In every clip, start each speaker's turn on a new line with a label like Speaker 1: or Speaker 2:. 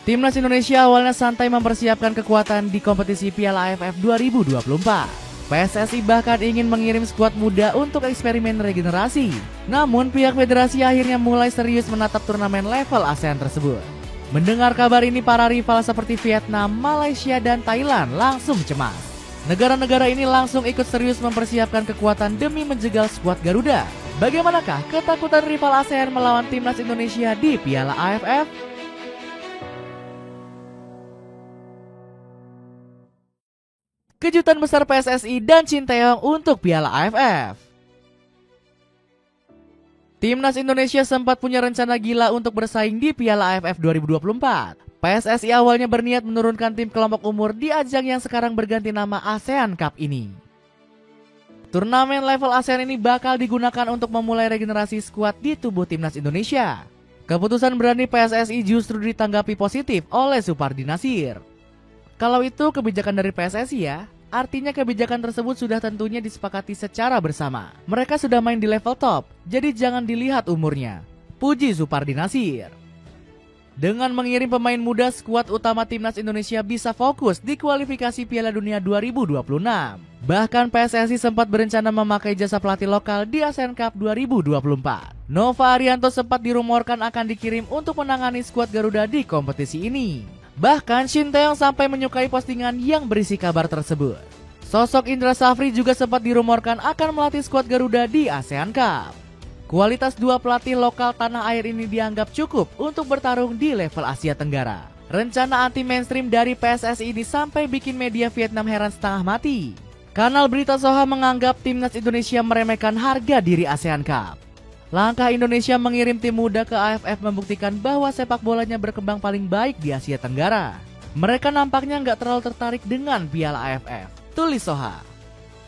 Speaker 1: Timnas Indonesia awalnya santai mempersiapkan kekuatan di kompetisi Piala AFF 2024. PSSI bahkan ingin mengirim skuad muda untuk eksperimen regenerasi. Namun pihak federasi akhirnya mulai serius menatap turnamen level ASEAN tersebut. Mendengar kabar ini, para rival seperti Vietnam, Malaysia, dan Thailand langsung cemas. Negara-negara ini langsung ikut serius mempersiapkan kekuatan demi menjegal skuad Garuda. Bagaimanakah ketakutan rival ASEAN melawan Timnas Indonesia di Piala AFF? Kejutan besar PSSI dan Shin Tae-yong untuk Piala AFF. Timnas Indonesia sempat punya rencana gila untuk bersaing di Piala AFF 2024. PSSI awalnya berniat menurunkan tim kelompok umur di ajang yang sekarang berganti nama ASEAN Cup ini. Turnamen level ASEAN ini bakal digunakan untuk memulai regenerasi skuad di tubuh Timnas Indonesia. Keputusan berani PSSI justru ditanggapi positif oleh Supardi Nasir. Kalau itu kebijakan dari PSSI ya, artinya kebijakan tersebut sudah tentunya disepakati secara bersama. Mereka sudah main di level top, jadi jangan dilihat umurnya, puji Supardi Nasir. Dengan mengirim pemain muda, skuad utama Timnas Indonesia bisa fokus di kualifikasi Piala Dunia 2026. Bahkan PSSI sempat berencana memakai jasa pelatih lokal di ASEAN Cup 2024. Nova Arianto sempat dirumorkan akan dikirim untuk menangani skuad Garuda di kompetisi ini. Bahkan Shin Tae-yong sampai menyukai postingan yang berisi kabar tersebut. Sosok Indra Safri juga sempat dirumorkan akan melatih skuad Garuda di ASEAN Cup. Kualitas dua pelatih lokal tanah air ini dianggap cukup untuk bertarung di level Asia Tenggara. Rencana anti-mainstream dari PSSI ini sampai bikin media Vietnam heran setengah mati. Kanal berita Soha menganggap Timnas Indonesia meremehkan harga diri ASEAN Cup. Langkah Indonesia mengirim tim muda ke AFF membuktikan bahwa sepak bolanya berkembang paling baik di Asia Tenggara. Mereka nampaknya nggak terlalu tertarik dengan Piala AFF, tulis Soha.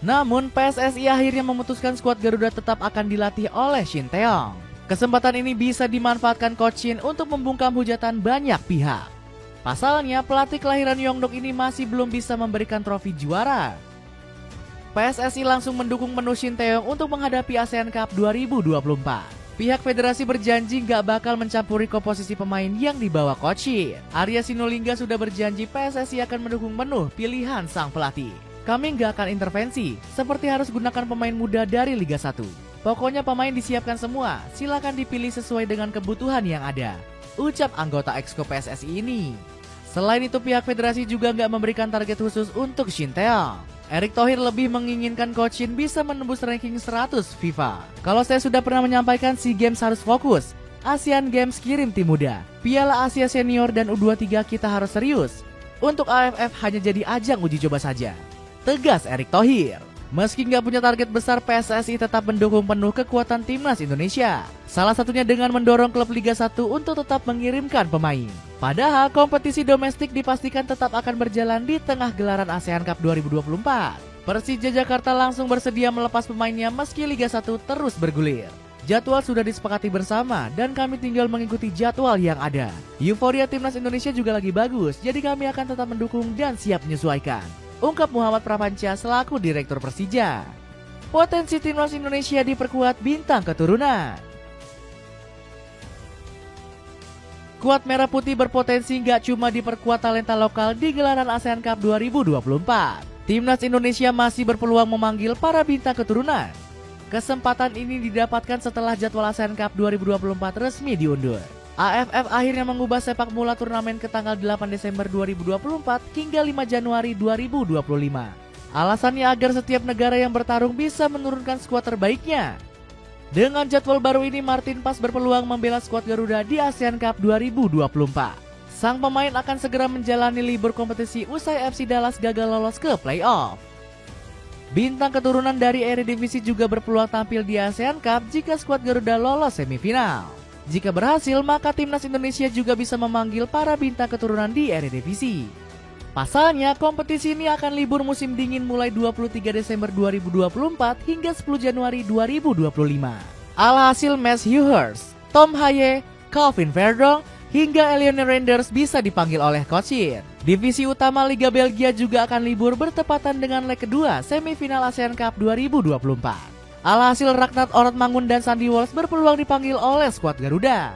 Speaker 1: Namun PSSI akhirnya memutuskan skuad Garuda tetap akan dilatih oleh Shin Tae-yong. Kesempatan ini bisa dimanfaatkan Coach Shin untuk membungkam hujatan banyak pihak. Pasalnya pelatih kelahiran Yeongdeok ini masih belum bisa memberikan trofi juara. PSSI langsung mendukung penuh Shin Tae-yong untuk menghadapi ASEAN Cup 2024. Pihak federasi berjanji gak bakal mencampuri komposisi pemain yang dibawa Coach Shin. Arya Sinulinga sudah berjanji PSSI akan mendukung penuh pilihan sang pelatih. Kami gak akan intervensi, seperti harus gunakan pemain muda dari Liga 1. Pokoknya pemain disiapkan semua, silakan dipilih sesuai dengan kebutuhan yang ada, ucap anggota Exco PSSI ini. Selain itu pihak federasi juga gak memberikan target khusus untuk Shin Tae-yong. Erick Thohir lebih menginginkan Coach Shin bisa menembus ranking 100 FIFA. Kalau saya sudah pernah menyampaikan SEA Games harus fokus, ASEAN Games kirim tim muda, Piala Asia Senior dan U23 kita harus serius. Untuk AFF hanya jadi ajang uji coba saja, tegas Erick Thohir. Meski nggak punya target besar, PSSI tetap mendukung penuh kekuatan Timnas Indonesia. Salah satunya dengan mendorong klub Liga 1 untuk tetap mengirimkan pemain. Padahal kompetisi domestik dipastikan tetap akan berjalan di tengah gelaran ASEAN Cup 2024. Persija Jakarta langsung bersedia melepas pemainnya meski Liga 1 terus bergulir. Jadwal sudah disepakati bersama dan kami tinggal mengikuti jadwal yang ada. Euforia Timnas Indonesia juga lagi bagus, jadi kami akan tetap mendukung dan siap menyesuaikan, ungkap Muhammad Prapanca selaku Direktur Persija. Potensi Timnas Indonesia diperkuat bintang keturunan. Skuad Merah Putih berpotensi gak cuma diperkuat talenta lokal di gelaran ASEAN Cup 2024. Timnas Indonesia masih berpeluang memanggil para bintang keturunan. Kesempatan ini didapatkan setelah jadwal ASEAN Cup 2024 resmi diundur. AFF akhirnya mengubah sepak bola turnamen ke tanggal 8 Desember 2024 hingga 5 Januari 2025. Alasannya agar setiap negara yang bertarung bisa menurunkan skuad terbaiknya. Dengan jadwal baru ini, Martin Paes berpeluang membela skuad Garuda di ASEAN Cup 2024. Sang pemain akan segera menjalani libur kompetisi usai FC Dallas gagal lolos ke playoff. Bintang keturunan dari Eredivisie juga berpeluang tampil di ASEAN Cup jika skuad Garuda lolos semifinal. Jika berhasil, maka Timnas Indonesia juga bisa memanggil para bintang keturunan di Eredivisie. Pasalnya, kompetisi ini akan libur musim dingin mulai 23 Desember 2024 hingga 10 Januari 2025. Alhasil Matthew Hurst, Tom Haye, Calvin Verdong, hingga Eleanor Renders bisa dipanggil oleh Coach Shin. Divisi utama Liga Belgia juga akan libur bertepatan dengan leg kedua semifinal ASEAN Cup 2024. Alhasil Ragnar Orotmangun dan Sandy Walsh berpeluang dipanggil oleh skuad Garuda.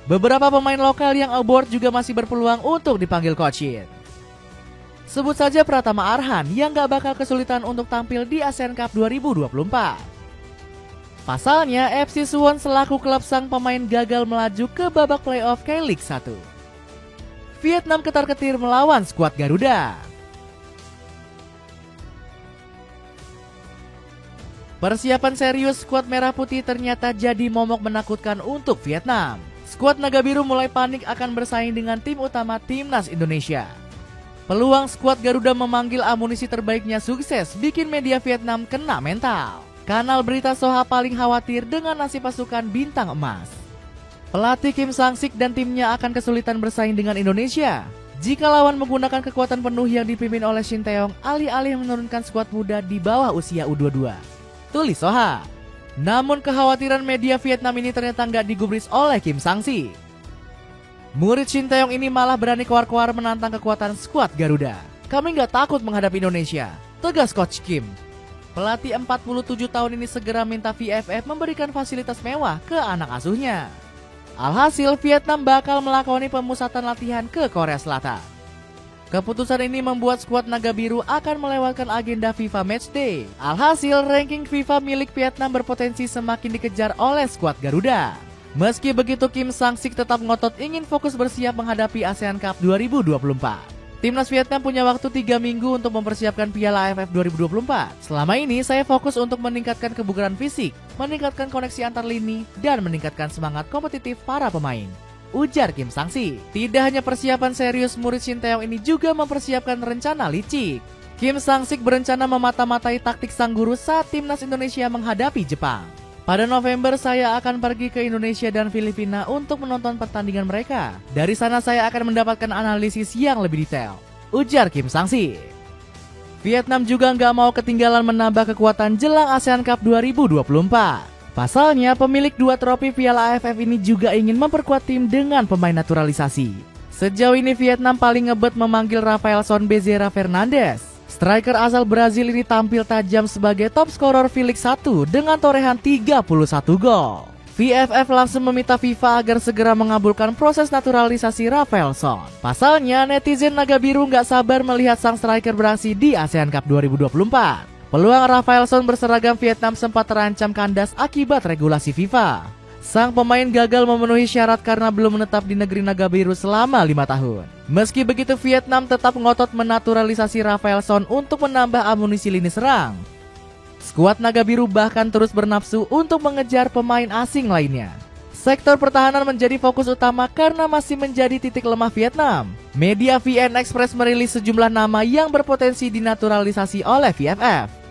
Speaker 1: Beberapa pemain lokal yang aboard juga masih berpeluang untuk dipanggil coach Shin. Sebut saja Pratama Arhan yang gak bakal kesulitan untuk tampil di ASEAN Cup 2024. Pasalnya, FC Suwon selaku klub sang pemain gagal melaju ke babak playoff K-League 1. Vietnam ketar-ketir melawan skuad Garuda. Persiapan serius skuad Merah Putih ternyata jadi momok menakutkan untuk Vietnam. Skuad Naga Biru mulai panik akan bersaing dengan tim utama Timnas Indonesia. Peluang skuad Garuda memanggil amunisi terbaiknya sukses bikin media Vietnam kena mental. Kanal berita Soha paling khawatir dengan nasib pasukan bintang emas. Pelatih Kim Sang-sik dan timnya akan kesulitan bersaing dengan Indonesia jika lawan menggunakan kekuatan penuh yang dipimpin oleh Shin Tae-yong alih-alih menurunkan skuad muda di bawah usia U22. Tulis Soha. Namun kekhawatiran media Vietnam ini ternyata nggak digubris oleh Kim Sang-sik. Murid Shin Tae-yong ini malah berani keluar-keluar menantang kekuatan skuad Garuda. Kami nggak takut menghadapi Indonesia, tegas Coach Kim. Pelatih 47 tahun ini segera minta VFF memberikan fasilitas mewah ke anak asuhnya. Alhasil Vietnam bakal melakoni pemusatan latihan ke Korea Selatan. Keputusan ini membuat skuad Naga Biru akan melewatkan agenda FIFA Matchday. Alhasil ranking FIFA milik Vietnam berpotensi semakin dikejar oleh skuad Garuda. Meski begitu Kim Sang-sik tetap ngotot ingin fokus bersiap menghadapi ASEAN Cup 2024. Timnas Vietnam punya waktu 3 minggu untuk mempersiapkan Piala AFF 2024. Selama ini saya fokus untuk meningkatkan kebugaran fisik, meningkatkan koneksi antar lini, dan meningkatkan semangat kompetitif para pemain, ujar Kim Sang-sik. Tidak hanya persiapan serius, murid Shin Tae-yong ini juga mempersiapkan rencana licik. Kim Sang-sik berencana memata-matai taktik sang guru saat Timnas Indonesia menghadapi Jepang. Pada November saya akan pergi ke Indonesia dan Filipina untuk menonton pertandingan mereka. Dari sana saya akan mendapatkan analisis yang lebih detail, ujar Kim Sang-sik. Vietnam juga nggak mau ketinggalan menambah kekuatan jelang ASEAN Cup 2024. Pasalnya pemilik 2 trofi Piala AFF ini juga ingin memperkuat tim dengan pemain naturalisasi. Sejauh ini Vietnam paling ngebet memanggil Rafaelson Bezerra Fernandes. Striker asal Brazil ini tampil tajam sebagai top scorer V-League 1 dengan torehan 31 gol. VFF langsung meminta FIFA agar segera mengabulkan proses naturalisasi Rafaelson. Pasalnya netizen Naga Biru nggak sabar melihat sang striker beraksi di ASEAN Cup 2024. Peluang Rafaelson berseragam Vietnam sempat terancam kandas akibat regulasi FIFA. Sang pemain gagal memenuhi syarat karena belum menetap di negeri Naga Biru selama 5 tahun. Meski begitu Vietnam tetap ngotot menaturalisasi Rafaelson untuk menambah amunisi lini serang. Skuad Naga Biru bahkan terus bernafsu untuk mengejar pemain asing lainnya. Sektor pertahanan menjadi fokus utama karena masih menjadi titik lemah Vietnam. Media VN Express merilis sejumlah nama yang berpotensi dinaturalisasi oleh VFF.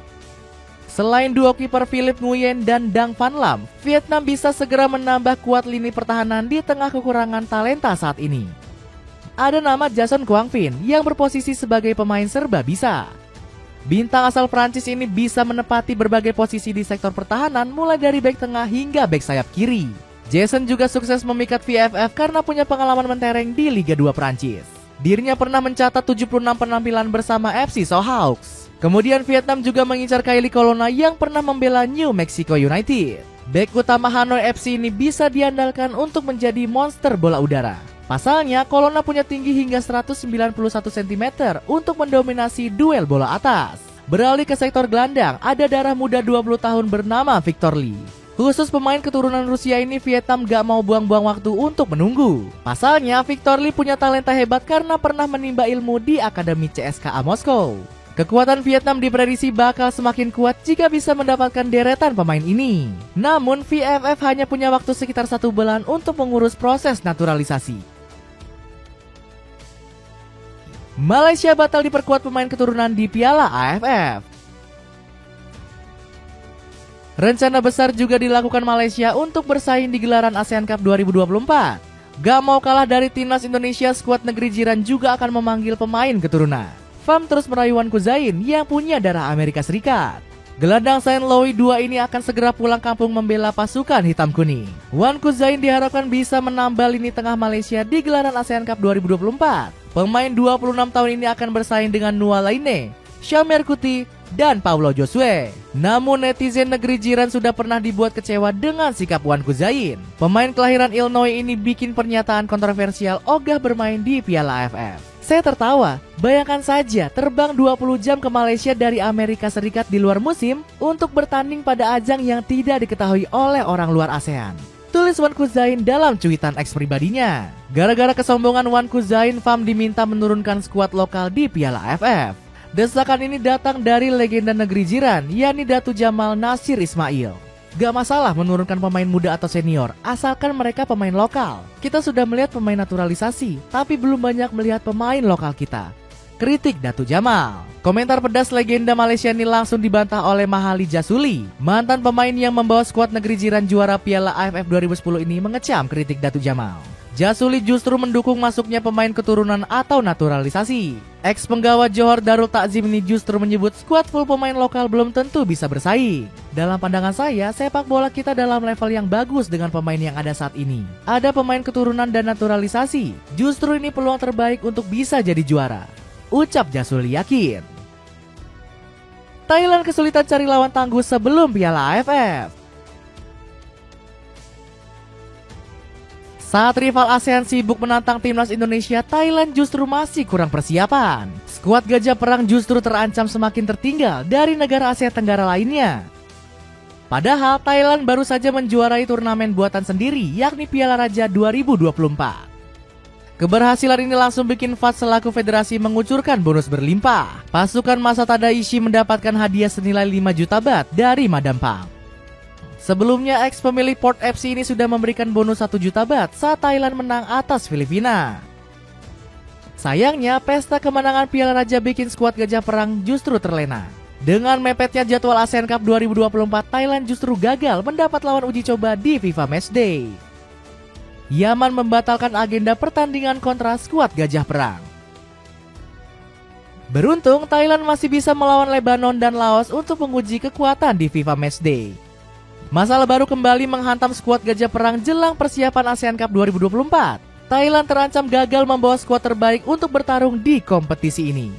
Speaker 1: Selain duo kiper Philip Nguyen dan Dang Van Lam, Vietnam bisa segera menambah kuat lini pertahanan di tengah kekurangan talenta saat ini. Ada nama Jason Quang Vinh yang berposisi sebagai pemain serba bisa. Bintang asal Prancis ini bisa menepati berbagai posisi di sektor pertahanan mulai dari bek tengah hingga bek sayap kiri. Jason juga sukses memikat VFF karena punya pengalaman mentereng di Liga 2 Prancis. Dirinya pernah mencatat 76 penampilan bersama FC Seahawks. Kemudian Vietnam juga mengincar Kylie Colonna yang pernah membela New Mexico United. Bek utama Hanoi FC ini bisa diandalkan untuk menjadi monster bola udara. Pasalnya Colonna punya tinggi hingga 191 cm untuk mendominasi duel bola atas. Beralih ke sektor gelandang, ada darah muda 20 tahun bernama Victor Lee. Khusus pemain keturunan Rusia ini Vietnam gak mau buang-buang waktu untuk menunggu. Pasalnya Victor Lee punya talenta hebat karena pernah menimba ilmu di Akademi CSKA Moskow. Kekuatan Vietnam diprediksi bakal semakin kuat jika bisa mendapatkan deretan pemain ini. Namun VFF hanya punya waktu sekitar 1 bulan untuk mengurus proses naturalisasi. Malaysia batal diperkuat pemain keturunan di Piala AFF. Rencana besar juga dilakukan Malaysia untuk bersaing di gelaran ASEAN Cup 2024. Gak mau kalah dari Timnas Indonesia, skuad negeri jiran juga akan memanggil pemain keturunan. Pham terus merayu Wan Kuzain yang punya darah Amerika Serikat. Gelandang Saint Louis II ini akan segera pulang kampung membela pasukan hitam kuning. Wan Kuzain diharapkan bisa menambah lini tengah Malaysia di gelaran ASEAN Cup 2024. Pemain 26 tahun ini akan bersaing dengan Noah Laine, Syamer Kuti, dan Paulo Josue. Namun netizen negeri jiran sudah pernah dibuat kecewa dengan sikap Wan Kuzain. Pemain kelahiran Illinois ini bikin pernyataan kontroversial ogah bermain di Piala AFF. Saya tertawa, bayangkan saja terbang 20 jam ke Malaysia dari Amerika Serikat di luar musim untuk bertanding pada ajang yang tidak diketahui oleh orang luar ASEAN. Tulis Wan Kuzain dalam cuitan X pribadinya. Gara-gara kesombongan Wan Kuzain, FAM diminta menurunkan skuad lokal di Piala AFF. Desakan ini datang dari legenda negeri jiran, yakni Datu Jamal Nasir Ismail. Gak masalah menurunkan pemain muda atau senior, asalkan mereka pemain lokal. Kita sudah melihat pemain naturalisasi, tapi belum banyak melihat pemain lokal kita. Kritik Datu Jamal. Komentar pedas legenda Malaysia ini langsung dibantah oleh Mahali Jasuli. Mantan pemain yang membawa skuad negeri jiran juara Piala AFF 2010 ini mengecam kritik Datu Jamal. Jasuli justru mendukung masuknya pemain keturunan atau naturalisasi. Ex penggawa Johor Darul Takzim ini justru menyebut skuad full pemain lokal belum tentu bisa bersaing. Dalam pandangan saya, sepak bola kita dalam level yang bagus dengan pemain yang ada saat ini. Ada pemain keturunan dan naturalisasi. Justru ini peluang terbaik untuk bisa jadi juara, ucap Jasuli yakin. Thailand kesulitan cari lawan tangguh sebelum Piala AFF. Saat rival ASEAN sibuk menantang timnas Indonesia, Thailand justru masih kurang persiapan. Skuad Gajah Perang justru terancam semakin tertinggal dari negara Asia Tenggara lainnya. Padahal Thailand baru saja menjuarai turnamen buatan sendiri, yakni Piala Raja 2024. Keberhasilan ini langsung bikin FAT selaku federasi mengucurkan bonus berlimpah. Pasukan Masa Tadaishi mendapatkan hadiah senilai 5 juta baht dari Madam Pang. Sebelumnya, ex pemilik Port FC ini sudah memberikan bonus 1 juta baht saat Thailand menang atas Filipina. Sayangnya, pesta kemenangan Piala Raja bikin skuad Gajah Perang justru terlena. Dengan mepetnya jadwal ASEAN Cup 2024, Thailand justru gagal mendapat lawan uji coba di FIFA Matchday. Yaman membatalkan agenda pertandingan kontra skuad Gajah Perang. Beruntung, Thailand masih bisa melawan Lebanon dan Laos untuk menguji kekuatan di FIFA Matchday. Masalah baru kembali menghantam skuad Gajah Perang jelang persiapan ASEAN Cup 2024. Thailand terancam gagal membawa skuad terbaik untuk bertarung di kompetisi ini.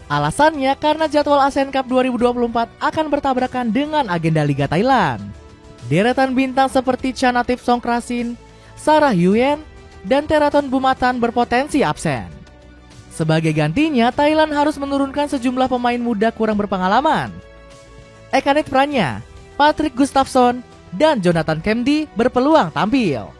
Speaker 1: Alasannya karena jadwal ASEAN Cup 2024 akan bertabrakan dengan agenda Liga Thailand. Deretan bintang seperti Chanathip Songkrasin, Sarah Yuen, dan Teraton Bumatan berpotensi absen. Sebagai gantinya, Thailand harus menurunkan sejumlah pemain muda kurang berpengalaman. Ekanit Pranya, Patrick Gustafsson, dan Jonathan Kemdi berpeluang tampil.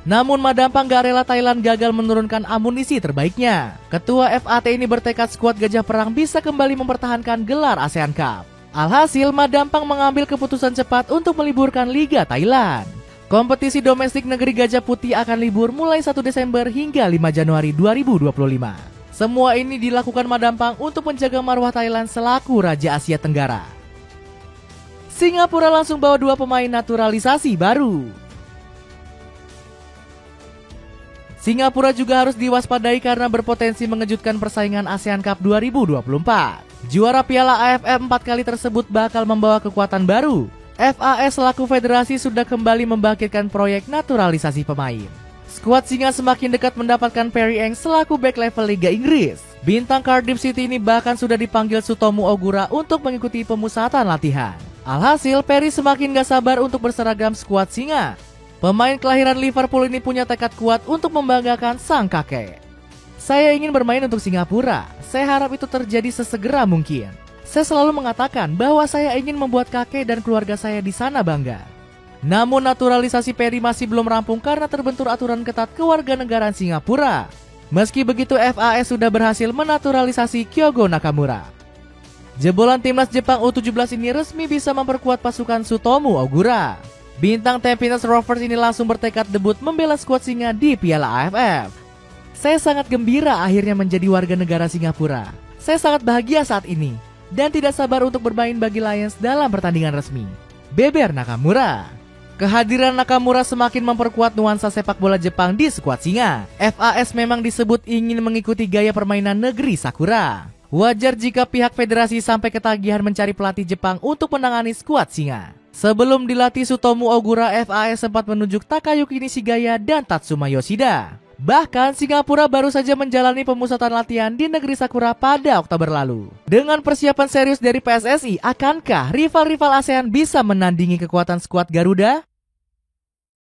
Speaker 1: Namun Madam Pang gak rela Thailand gagal menurunkan amunisi terbaiknya. Ketua FAT ini bertekad skuad Gajah Perang bisa kembali mempertahankan gelar ASEAN Cup. Alhasil Madam Pang mengambil keputusan cepat untuk meliburkan Liga Thailand. Kompetisi domestik negeri Gajah Putih akan libur mulai 1 Desember hingga 5 Januari 2025. Semua ini dilakukan Madam Pang untuk menjaga marwah Thailand selaku Raja Asia Tenggara. Singapura langsung bawa 2 pemain naturalisasi baru. Singapura juga harus diwaspadai karena berpotensi mengejutkan persaingan ASEAN Cup 2024. Juara Piala AFF 4 kali tersebut bakal membawa kekuatan baru. FAS selaku federasi sudah kembali membangkitkan proyek naturalisasi pemain. Skuad Singa semakin dekat mendapatkan Perry Eng selaku back level Liga Inggris. Bintang Cardiff City ini bahkan sudah dipanggil Sutomu Ogura untuk mengikuti pemusatan latihan. Alhasil, Perry semakin gak sabar untuk berseragam skuad Singa. Pemain kelahiran Liverpool ini punya tekad kuat untuk membanggakan sang kakek. Saya ingin bermain untuk Singapura. Saya harap itu terjadi sesegera mungkin. Saya selalu mengatakan bahwa saya ingin membuat kakek dan keluarga saya di sana bangga. Namun naturalisasi Perry masih belum rampung karena terbentur aturan ketat kewarganegaraan Singapura. Meski begitu, FAS sudah berhasil menaturalisasi Kyogo Nakamura. Jebolan timnas Jepang U17 ini resmi bisa memperkuat pasukan Sutomu Ogura. Bintang Tampines Rovers ini langsung bertekad debut membela skuad Singa di Piala AFF. Saya sangat gembira akhirnya menjadi warga negara Singapura. Saya sangat bahagia saat ini dan tidak sabar untuk bermain bagi Lions dalam pertandingan resmi. Beber Nakamura. Kehadiran Nakamura semakin memperkuat nuansa sepak bola Jepang di skuad Singa. FAS memang disebut ingin mengikuti gaya permainan negeri Sakura. Wajar jika pihak federasi sampai ketagihan mencari pelatih Jepang untuk menangani skuad Singa. Sebelum dilatih Sutomu Ogura, FAS sempat menunjuk Takayuki Nishigaya dan Tatsuma Yoshida. Bahkan Singapura baru saja menjalani pemusatan latihan di negeri Sakura pada Oktober lalu. Dengan persiapan serius dari PSSI, akankah rival-rival ASEAN bisa menandingi kekuatan skuad Garuda?